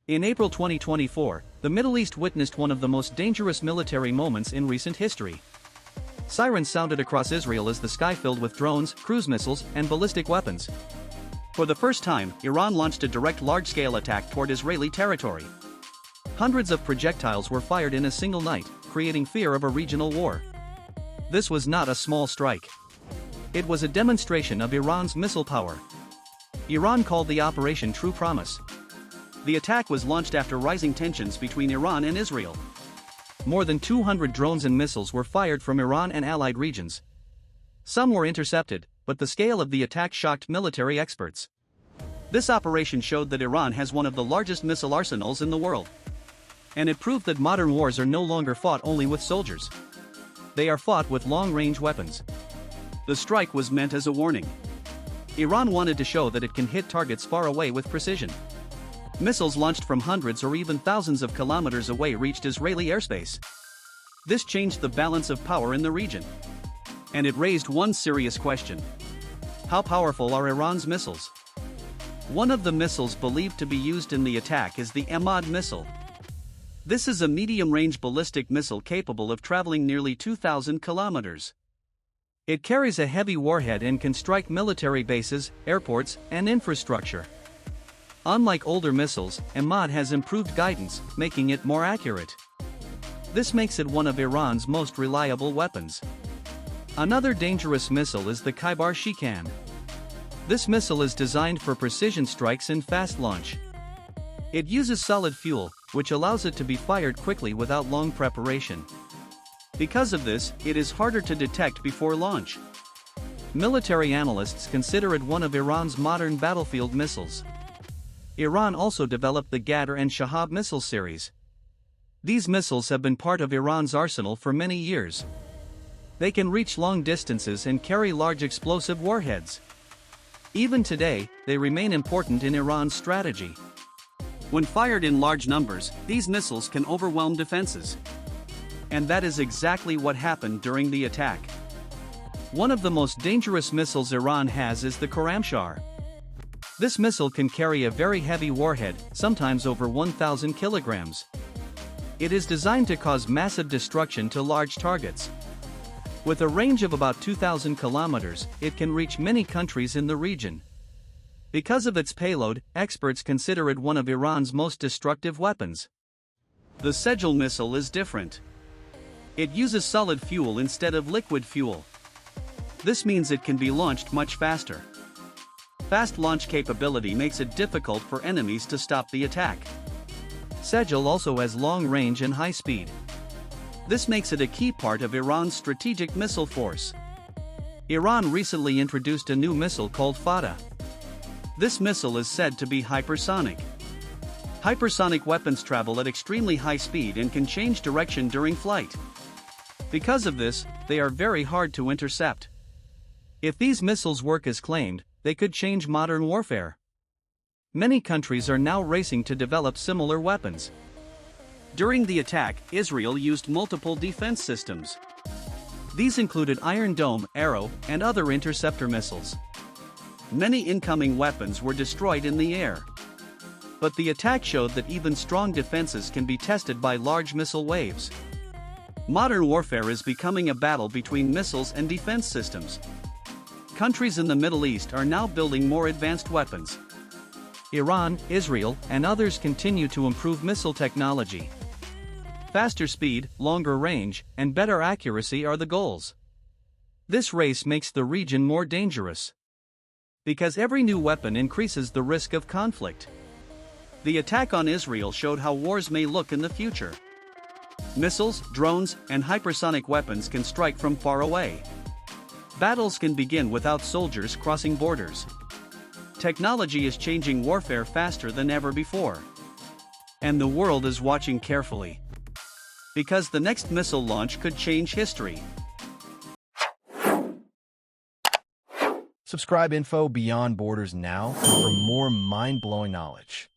In April 2024, the Middle East witnessed one of the most dangerous military moments in recent history. Sirens sounded across Israel as the sky filled with drones, cruise missiles, and ballistic weapons. For the first time, Iran launched a direct large-scale attack toward Israeli territory. Hundreds of projectiles were fired in a single night, creating fear of a regional war. This was not a small strike. It was a demonstration of Iran's missile power. Iran called the operation True Promise. The attack was launched after rising tensions between Iran and Israel. More than 200 drones and missiles were fired from Iran and allied regions. Some were intercepted, but the scale of the attack shocked military experts. This operation showed that Iran has one of the largest missile arsenals in the world. And it proved that modern wars are no longer fought only with soldiers. They are fought with long-range weapons. The strike was meant as a warning. Iran wanted to show that it can hit targets far away with precision. Missiles launched from hundreds or even thousands of kilometers away reached Israeli airspace. This changed the balance of power in the region. And it raised one serious question. How powerful are Iran's missiles? One of the missiles believed to be used in the attack is the Emad missile. This is a medium-range ballistic missile capable of traveling nearly 2,000 kilometers. It carries a heavy warhead and can strike military bases, airports, and infrastructure. Unlike older missiles, Emad has improved guidance, making it more accurate. This makes it one of Iran's most reliable weapons. Another dangerous missile is the Kheibar Shekan. This missile is designed for precision strikes and fast launch. It uses solid fuel, which allows it to be fired quickly without long preparation. Because of this, it is harder to detect before launch. Military analysts consider it one of Iran's modern battlefield missiles. Iran also developed the Ghadr and Shahab missile series. These missiles have been part of Iran's arsenal for many years. They can reach long distances and carry large explosive warheads. Even today, they remain important in Iran's strategy. When fired in large numbers, these missiles can overwhelm defenses. And that is exactly what happened during the attack. One of the most dangerous missiles Iran has is the Khorramshahr. This missile can carry a very heavy warhead, sometimes over 1,000 kilograms. It is designed to cause massive destruction to large targets. With a range of about 2,000 kilometers, it can reach many countries in the region. Because of its payload, experts consider it one of Iran's most destructive weapons. The Shahab missile is different. It uses solid fuel instead of liquid fuel. This means it can be launched much faster. Fast launch capability makes it difficult for enemies to stop the attack. Shahab also has long range and high speed. This makes it a key part of Iran's strategic missile force. Iran recently introduced a new missile called Fattah. This missile is said to be hypersonic. Hypersonic weapons travel at extremely high speed and can change direction during flight. Because of this, they are very hard to intercept. If these missiles work as claimed, they could change modern warfare. Many countries are now racing to develop similar weapons. During the attack, Israel used multiple defense systems. These included Iron Dome, Arrow, and other interceptor missiles. Many incoming weapons were destroyed in the air. But the attack showed that even strong defenses can be tested by large missile waves. Modern warfare is becoming a battle between missiles and defense systems. Countries in the Middle East are now building more advanced weapons. Iran, Israel, and others continue to improve missile technology. Faster speed, longer range, and better accuracy are the goals. This race makes the region more dangerous. Because every new weapon increases the risk of conflict. The attack on Israel showed how wars may look in the future. Missiles, drones, and hypersonic weapons can strike from far away. Battles can begin without soldiers crossing borders. Technology is changing warfare faster than ever before. And the world is watching carefully. Because the next missile launch could change history. Subscribe Info Beyond Borders now for more mind-blowing knowledge.